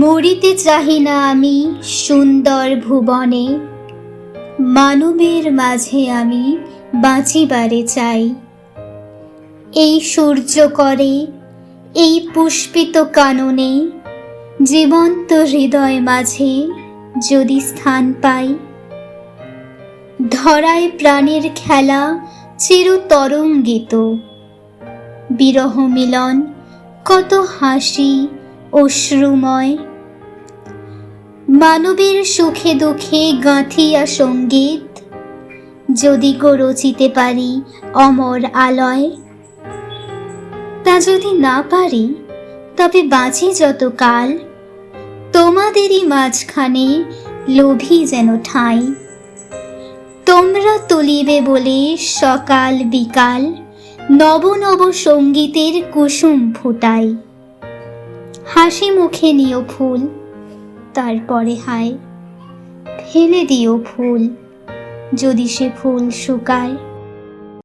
মরিতে চাহি না আমি সুন্দর ভুবনে, মানবের মাঝে আমি বাঁচিবারে চাই। এই সূর্য করে এই পুষ্পিত কাননে, জীবন্ত হৃদয় মাঝে যদি স্থান পাই। ধরায় প্রাণের খেলা চিরতরঙ্গিত, বিরহ মিলন কত হাসি অশ্রুময়। মানবের সুখে দুঃখে গাঁথিয়া সঙ্গীত, যদি গো রচিতে পারি অমর আলয়। তা যদি না পারি তবে বাঁচি যতকাল, তোমাদেরই মাঝখানে লোভী যেন ঠাঁই। তোমরা তুলিবে বলে সকাল বিকাল, নব নব সঙ্গীতের কুসুম ফুটাই। হাসি মুখে নিও ফুল, তারপরে হায় ফেলে দিও ফুল, যদি সে ফুল শুকায়।